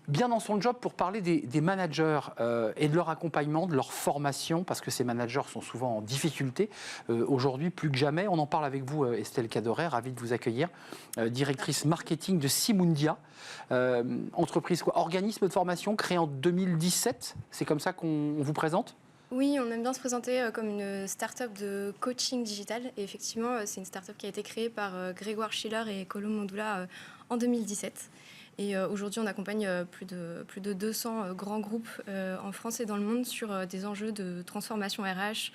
bien dans son job pour parler des managers et de leur accompagnement, de leur formation, parce que ces managers sont souvent en difficulté. Aujourd'hui, plus que jamais, on en parle avec vous, Estelle Cadoret, ravie de vous accueillir, directrice marketing de Simundia, entreprise, organisme de formation créé en 2017, c'est comme ça qu'on vous présente ? Oui, on aime bien se présenter comme une start-up de coaching digital. Et effectivement, c'est une start-up qui a été créée par Grégoire Schiller et Colombe Mondula en 2017. Et aujourd'hui, on accompagne plus de 200 grands groupes en France et dans le monde sur des enjeux de transformation RH,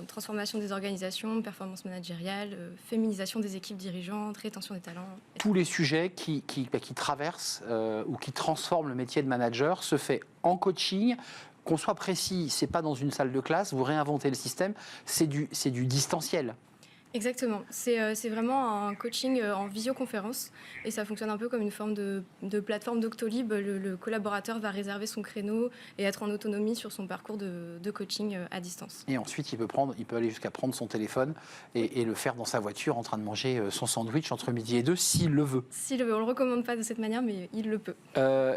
transformation des organisations, performance managériale, féminisation des équipes dirigeantes, rétention des talents. Tous les sujets qui traversent ou qui transforment le métier de manager se fait en coaching. Qu'on soit précis, c'est pas dans une salle de classe, vous réinventez le système, c'est du distanciel. Exactement. C'est vraiment un coaching en visioconférence et ça fonctionne un peu comme une forme de plateforme Doctolib. Le collaborateur va réserver son créneau et être en autonomie sur son parcours de coaching à distance. Et ensuite, il peut aller jusqu'à prendre son téléphone et le faire dans sa voiture en train de manger son sandwich entre midi et 2 s'il le veut. S'il le veut. On ne le recommande pas de cette manière, mais il le peut.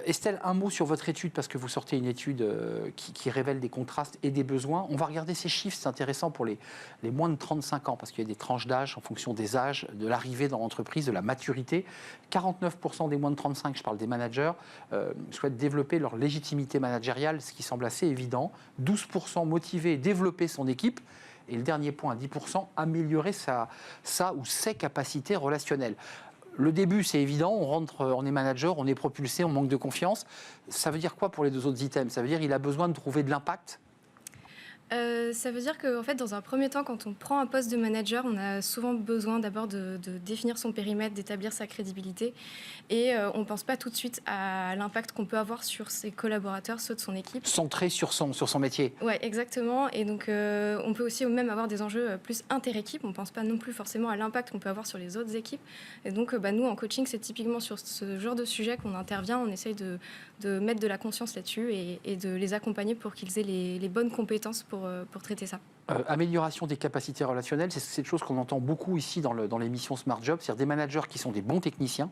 Estelle, un mot sur votre étude, parce que vous sortez une étude qui révèle des contrastes et des besoins. On va regarder ces chiffres, c'est intéressant pour les moins de 35 ans, parce qu'il y a des tranches d'âge en fonction des âges, de l'arrivée dans l'entreprise, de la maturité. 49% des moins de 35, je parle des managers, souhaitent développer leur légitimité managériale, ce qui semble assez évident. 12% motivés, développer son équipe. Et le dernier point, 10%, améliorer sa ou ses capacités relationnelles. Le début, c'est évident, on est manager, on est propulsé, on manque de confiance. Ça veut dire quoi pour les deux autres items ? Ça veut dire qu'il a besoin de trouver de l'impact ? Ça veut dire qu'en fait, dans un premier temps, quand on prend un poste de manager, on a souvent besoin d'abord de définir son périmètre, d'établir sa crédibilité. Et on ne pense pas tout de suite à l'impact qu'on peut avoir sur ses collaborateurs, ceux de son équipe. Centré sur son métier. Oui, exactement. Et donc, on peut aussi même avoir des enjeux plus inter-équipe. On ne pense pas non plus forcément à l'impact qu'on peut avoir sur les autres équipes. Et donc, nous, en coaching, c'est typiquement sur ce genre de sujet qu'on intervient. On essaye de mettre de la conscience là-dessus et de les accompagner pour qu'ils aient les bonnes compétences pour traiter ça. Amélioration des capacités relationnelles, c'est cette chose qu'on entend beaucoup ici dans l'émission Smart Job, c'est-à-dire des managers qui sont des bons techniciens,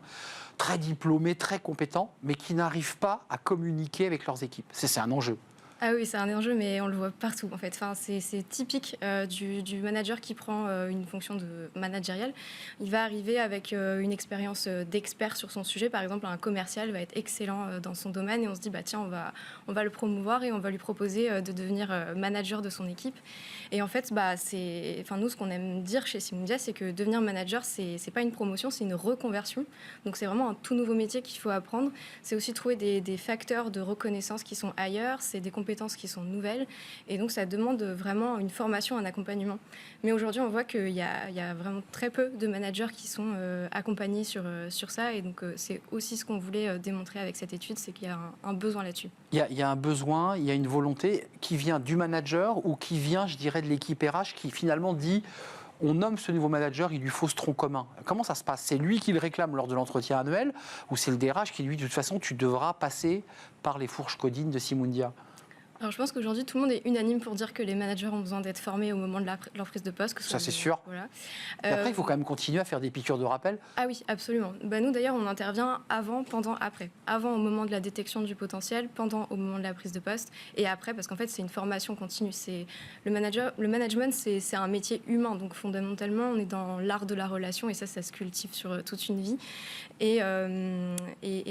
très diplômés, très compétents, mais qui n'arrivent pas à communiquer avec leurs équipes. C'est un enjeu. Ah oui, c'est un enjeu, mais on le voit partout en fait. Enfin, c'est typique du manager qui prend une fonction de managériale. Il va arriver avec une expérience d'expert sur son sujet. Par exemple, un commercial va être excellent dans son domaine et on se dit, bah, tiens, on va le promouvoir et on va lui proposer de devenir manager de son équipe. Et en fait, nous, ce qu'on aime dire chez Simundia, c'est que devenir manager, c'est pas une promotion, c'est une reconversion. Donc c'est vraiment un tout nouveau métier qu'il faut apprendre. C'est aussi trouver des facteurs de reconnaissance qui sont ailleurs, c'est des compétences qui sont nouvelles. Et donc ça demande vraiment une formation, un accompagnement. Mais aujourd'hui, on voit qu'il y a vraiment très peu de managers qui sont accompagnés sur ça. Et donc c'est aussi ce qu'on voulait démontrer avec cette étude, c'est qu'il y a un besoin là-dessus. Il y a un besoin, il y a une volonté qui vient du manager ou qui vient, je dirais, de l'équipe RH qui finalement dit on nomme ce nouveau manager, il lui faut ce tronc commun. Comment ça se passe ? C'est lui qui le réclame lors de l'entretien annuel ou c'est le DRH qui lui dit de toute façon tu devras passer par les fourches codines de Simundia ? Alors je pense qu'aujourd'hui, tout le monde est unanime pour dire que les managers ont besoin d'être formés au moment de leur prise de poste. Ça, c'est sûr. Voilà. Et après, il faut quand même continuer à faire des piqûres de rappel. Ah oui, absolument. Nous, d'ailleurs, on intervient avant, pendant, après. Avant, au moment de la détection du potentiel, pendant, au moment de la prise de poste, et après, parce qu'en fait, c'est une formation continue. Le management, c'est un métier humain. Donc, fondamentalement, on est dans l'art de la relation, et ça se cultive sur toute une vie. Et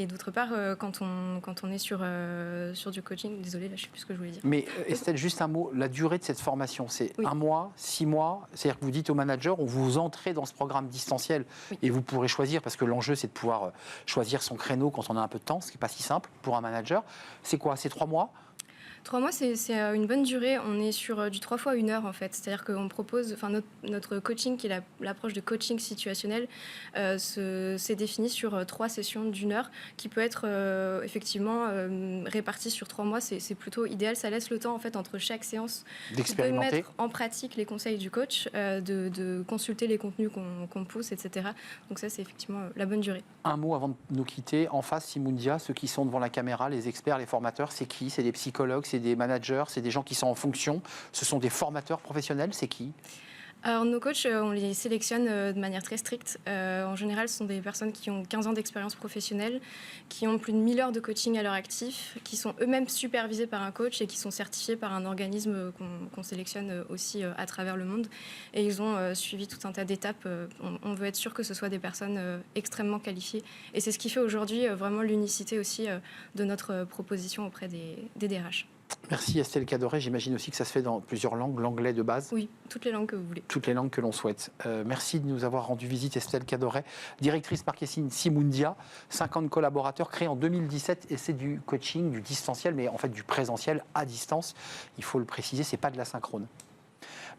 d'autre part, quand on est sur du coaching, désolée, là, je ne sais plus ce que je voulais dire. Mais Estelle, juste un mot, la durée de cette formation, c'est 1 mois, 6 mois, c'est-à-dire que vous dites au manager, vous entrez dans ce programme distanciel et vous pourrez choisir, parce que l'enjeu c'est de pouvoir choisir son créneau quand on a un peu de temps, ce qui n'est pas si simple pour un manager. C'est quoi ? C'est 3 mois ? 3 mois, c'est une bonne durée. On est sur du 3 fois 1 heure, en fait. C'est-à-dire qu'on propose... Notre coaching, qui est l'approche de coaching situationnel, s'est défini sur 3 sessions d'1 heure, qui peut être effectivement répartie sur 3 mois. C'est plutôt idéal. Ça laisse le temps, en fait, entre chaque séance, de mettre en pratique les conseils du coach, de consulter les contenus qu'on pousse, etc. Donc ça, c'est effectivement la bonne durée. Un mot avant de nous quitter. En face, Simundia, ceux qui sont devant la caméra, les experts, les formateurs, c'est qui ? C'est des psychologues, c'est des managers, c'est des gens qui sont en fonction, ce sont des formateurs professionnels, c'est qui ? Alors, nos coachs, on les sélectionne de manière très stricte. En général, ce sont des personnes qui ont 15 ans d'expérience professionnelle, qui ont plus de 1000 heures de coaching à leur actif, qui sont eux-mêmes supervisés par un coach et qui sont certifiés par un organisme qu'on sélectionne aussi à travers le monde. Et ils ont suivi tout un tas d'étapes. On veut être sûr que ce soit des personnes extrêmement qualifiées. Et c'est ce qui fait aujourd'hui vraiment l'unicité aussi de notre proposition auprès des DRH. Merci Estelle Cadoret. J'imagine aussi que ça se fait dans plusieurs langues, l'anglais de base. Oui, toutes les langues que vous voulez. Toutes les langues que l'on souhaite. Merci de nous avoir rendu visite, Estelle Cadoret, directrice marketing Simundia, 50 collaborateurs créés en 2017 et c'est du coaching, du distanciel, mais en fait du présentiel à distance. Il faut le préciser, c'est pas de la synchrone.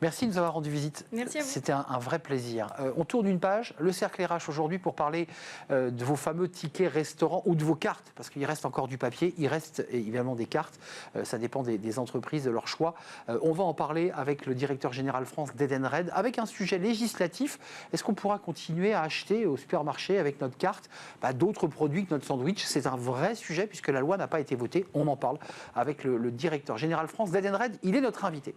Merci de nous avoir rendu visite. Merci à vous. C'était un vrai plaisir. On tourne une page, le Cercle RH aujourd'hui, pour parler de vos fameux tickets restaurants ou de vos cartes, parce qu'il reste encore du papier, il reste évidemment des cartes, ça dépend des entreprises, de leur choix. On va en parler avec le directeur général France d'Edenred, avec un sujet législatif. Est-ce qu'on pourra continuer à acheter au supermarché avec notre carte d'autres produits que notre sandwich? C'est un vrai sujet puisque la loi n'a pas été votée. On en parle avec le directeur général France d'Edenred. Il est notre invité.